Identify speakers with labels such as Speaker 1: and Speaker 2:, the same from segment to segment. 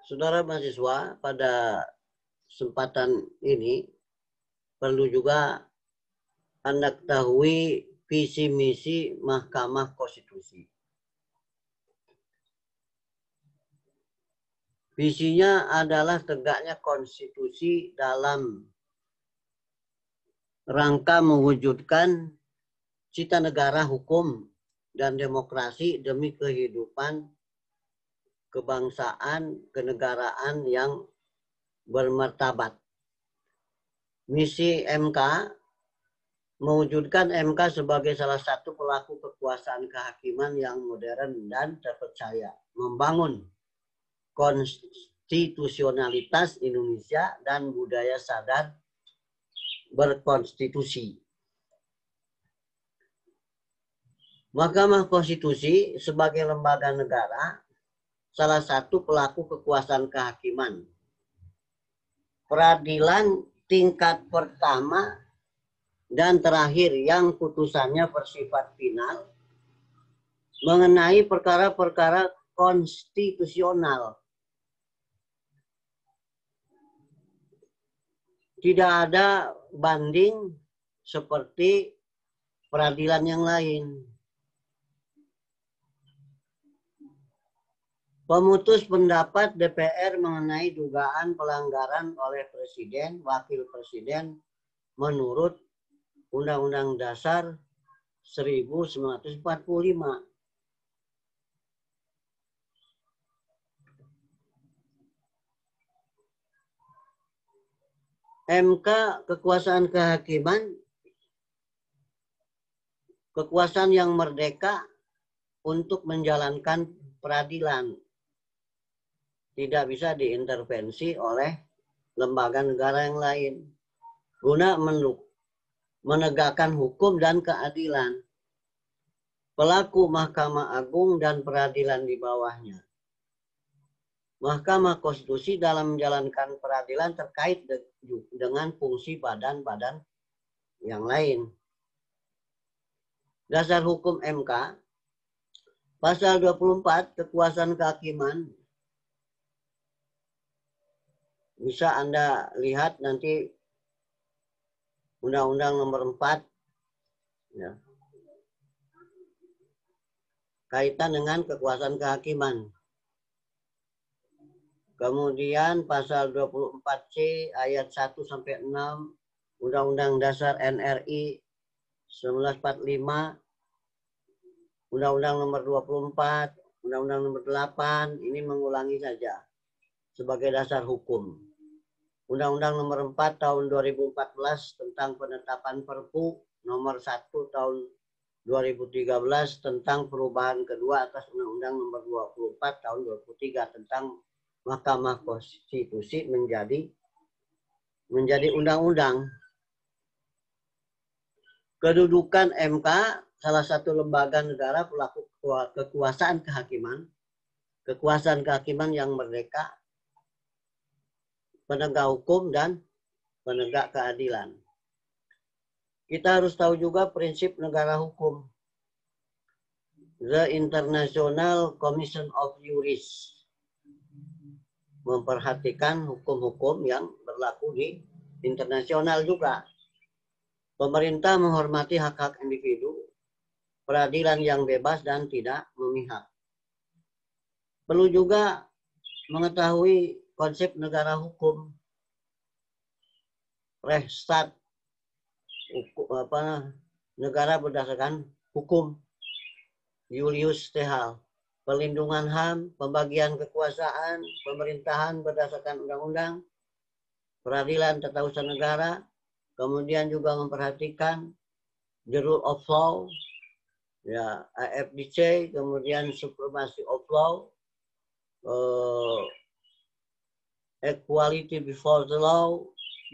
Speaker 1: Saudara mahasiswa, pada kesempatan ini perlu juga Anda ketahui visi misi Mahkamah Konstitusi. Visinya adalah tegaknya konstitusi dalam rangka mewujudkan cita negara hukum dan demokrasi demi kehidupan kebangsaan, kenegaraan yang bermartabat. Misi MK mewujudkan MK sebagai salah satu pelaku kekuasaan kehakiman yang modern dan terpercaya, membangun konstitusionalitas Indonesia dan budaya sadar berkonstitusi. Mahkamah Konstitusi sebagai lembaga negara salah satu pelaku kekuasaan kehakiman. Peradilan tingkat pertama dan terakhir yang putusannya bersifat final mengenai perkara-perkara konstitusional. Tidak ada banding seperti peradilan yang lain. Pemutus pendapat DPR mengenai dugaan pelanggaran oleh Presiden, Wakil Presiden menurut Undang-Undang Dasar 1945. MK kekuasaan kehakiman, kekuasaan yang merdeka untuk menjalankan peradilan. Tidak bisa diintervensi oleh lembaga negara yang lain guna menegakkan hukum dan keadilan. Pelaku Mahkamah Agung dan peradilan di bawahnya. Mahkamah Konstitusi dalam menjalankan peradilan terkait dengan fungsi badan-badan yang lain. Dasar hukum MK, pasal 24, kekuasaan kehakiman. Bisa Anda lihat nanti Undang-Undang Nomor 4. Ya. Kaitan dengan kekuasaan kehakiman. Kemudian pasal 24C ayat 1 sampai 6 Undang-Undang Dasar NRI 1945, Undang-Undang Nomor 24, Undang-Undang Nomor 8, ini mengulangi saja sebagai dasar hukum. Undang-Undang Nomor 4 tahun 2014 tentang penetapan Perpu Nomor 1 tahun 2013 tentang perubahan kedua atas Undang-Undang Nomor 24 tahun 2003 tentang Mahkamah Konstitusi menjadi undang-undang. Kedudukan MK salah satu lembaga negara pelaku kekuasaan kehakiman yang merdeka, penegak hukum dan penegak keadilan. Kita harus tahu juga prinsip negara hukum. The International Commission of Jurists memperhatikan hukum-hukum yang berlaku di internasional juga. Pemerintah menghormati hak-hak individu, peradilan yang bebas dan tidak memihak. Perlu juga mengetahui konsep negara hukum. Rechtsstaat, negara berdasarkan hukum. Julius Caesar. Perlindungan HAM, pembagian kekuasaan, pemerintahan berdasarkan undang-undang, peradilan tata usaha negara, kemudian juga memperhatikan the rule of law, ya AFDC, kemudian supremacy of law, equality before the law,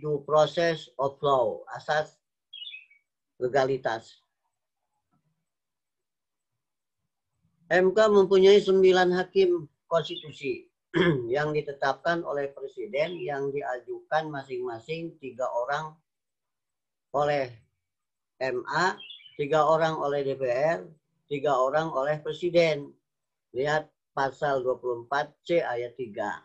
Speaker 1: due process of law, asas legalitas. MK mempunyai 9 hakim konstitusi yang ditetapkan oleh Presiden yang diajukan masing-masing 3 orang oleh MA, 3 orang oleh DPR, 3 orang oleh Presiden. Lihat pasal 24C ayat 3.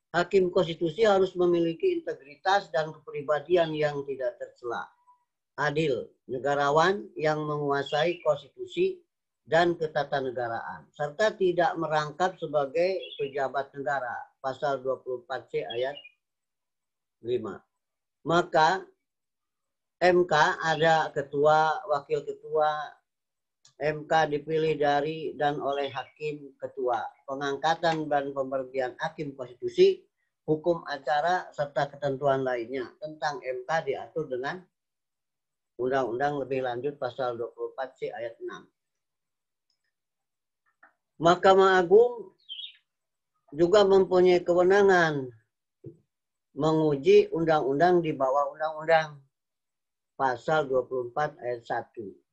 Speaker 1: Hakim konstitusi harus memiliki integritas dan kepribadian yang tidak tercela, adil, negarawan yang menguasai konstitusi dan ketatanegaraan, serta tidak merangkap sebagai pejabat negara. Pasal 24C ayat 5. Maka MK ada ketua, wakil ketua. MK dipilih dari dan oleh hakim ketua. Pengangkatan dan pemberhentian hakim konstitusi, hukum acara, serta ketentuan lainnya tentang MK diatur dengan Undang-Undang lebih lanjut pasal 24C ayat 6. Mahkamah Agung juga mempunyai kewenangan menguji undang-undang di bawah undang-undang pasal 24 ayat 1.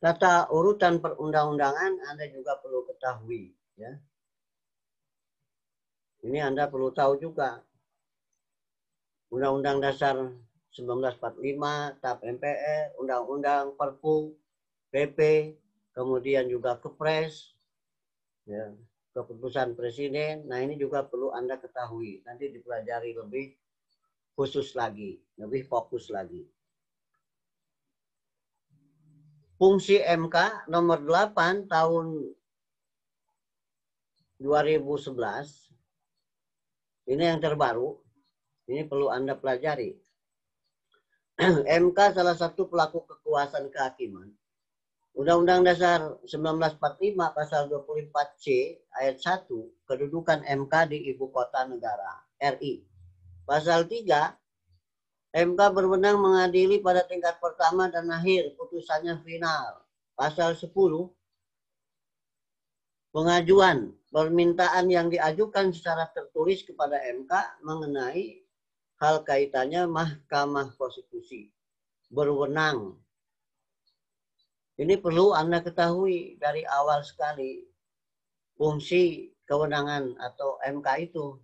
Speaker 1: Tata urutan perundang-undangan Anda juga perlu ketahui, ya. Ini Anda perlu tahu juga. Undang-Undang Dasar 1945, TAP MPR, Undang-Undang Perpu, PP, kemudian juga Kepres, ya, keputusan Presiden. Nah, ini juga perlu Anda ketahui. Nanti dipelajari lebih khusus lagi, lebih fokus lagi. Fungsi MK nomor 8 tahun 2011. Ini yang terbaru. Ini perlu Anda pelajari. MK salah satu pelaku kekuasaan kehakiman. Undang-Undang Dasar 1945 pasal 24C ayat 1, kedudukan MK di ibu kota negara RI. Pasal 3, MK berwenang mengadili pada tingkat pertama dan akhir, putusannya final. Pasal 10, pengajuan permintaan yang diajukan secara tertulis kepada MK mengenai hal kaitannya Mahkamah Konstitusi berwenang. Ini perlu Anda ketahui dari awal sekali fungsi kewenangan atau MK itu.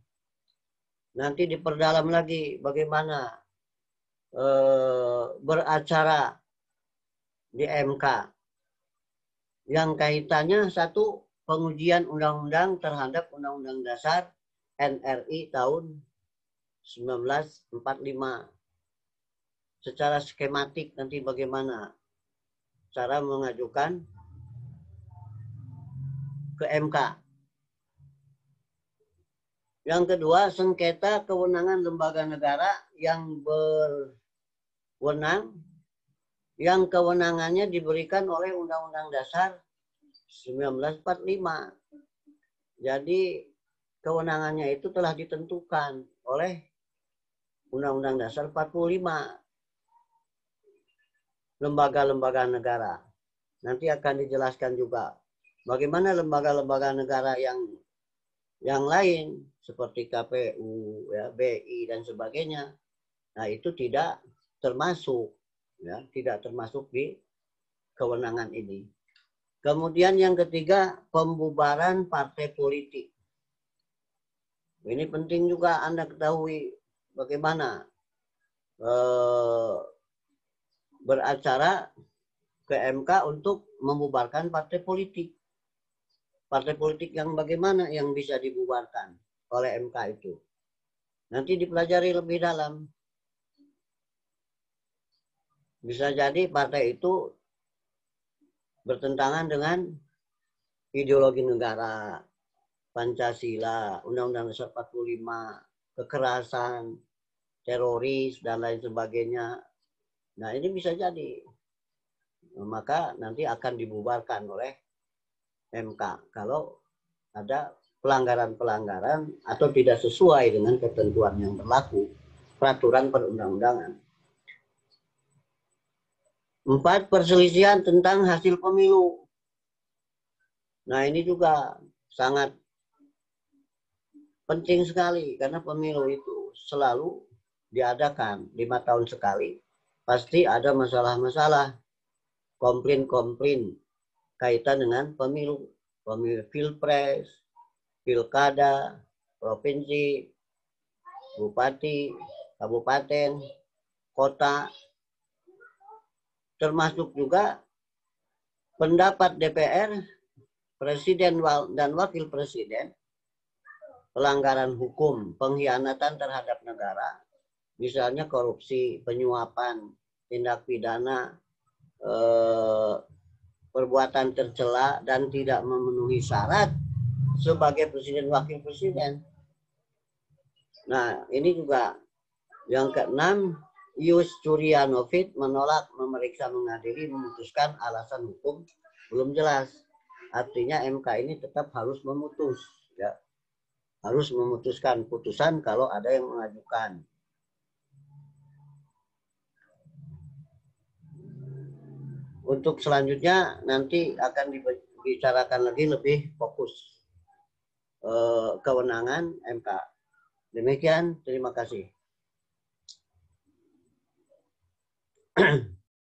Speaker 1: Nanti diperdalam lagi bagaimana beracara di MK. Yang kaitannya satu, pengujian undang-undang terhadap Undang-Undang Dasar NRI tahun 1945. Secara skematik nanti bagaimana cara mengajukan ke MK. Yang kedua, sengketa kewenangan lembaga negara yang berwenang, yang kewenangannya diberikan oleh Undang-Undang Dasar 1945. Jadi kewenangannya itu telah ditentukan oleh Undang-Undang Dasar 45. Lembaga-lembaga negara. Nanti akan dijelaskan juga bagaimana lembaga-lembaga negara yang lain seperti KPU, ya, BI dan sebagainya. Nah, itu tidak termasuk, ya, tidak termasuk di kewenangan ini. Kemudian yang ketiga, pembubaran partai politik. Ini penting juga Anda ketahui bagaimana beracara ke MK untuk membubarkan partai politik. Partai politik yang bagaimana yang bisa dibubarkan oleh MK itu. Nanti dipelajari lebih dalam. Bisa jadi partai itu bertentangan dengan ideologi negara, Pancasila, Undang-Undang Dasar 45, kekerasan, teroris, dan lain sebagainya. Nah, ini bisa jadi. Maka nanti akan dibubarkan oleh MK kalau ada pelanggaran-pelanggaran atau tidak sesuai dengan ketentuan yang berlaku, peraturan perundang-undangan. 4, perselisihan tentang hasil pemilu. Nah, ini juga sangat penting sekali karena pemilu itu selalu diadakan 5 tahun sekali. Pasti ada masalah-masalah, komplain-komplain kaitan dengan pemilu. Pemilu pilpres, pilkada, provinsi, bupati, kabupaten, kota, termasuk juga pendapat DPR presiden dan wakil presiden, pelanggaran hukum, pengkhianatan terhadap negara, misalnya korupsi, penyuapan, tindak pidana, perbuatan tercela dan tidak memenuhi syarat sebagai presiden wakil presiden. Nah, ini juga yang keenam, Ius Curyanovic menolak memeriksa, mengadili, memutuskan alasan hukum belum jelas. Artinya MK ini tetap harus memutus, ya, harus memutuskan putusan kalau ada yang mengajukan. Untuk selanjutnya nanti akan dibicarakan lagi lebih fokus kewenangan MK. Demikian, terima kasih.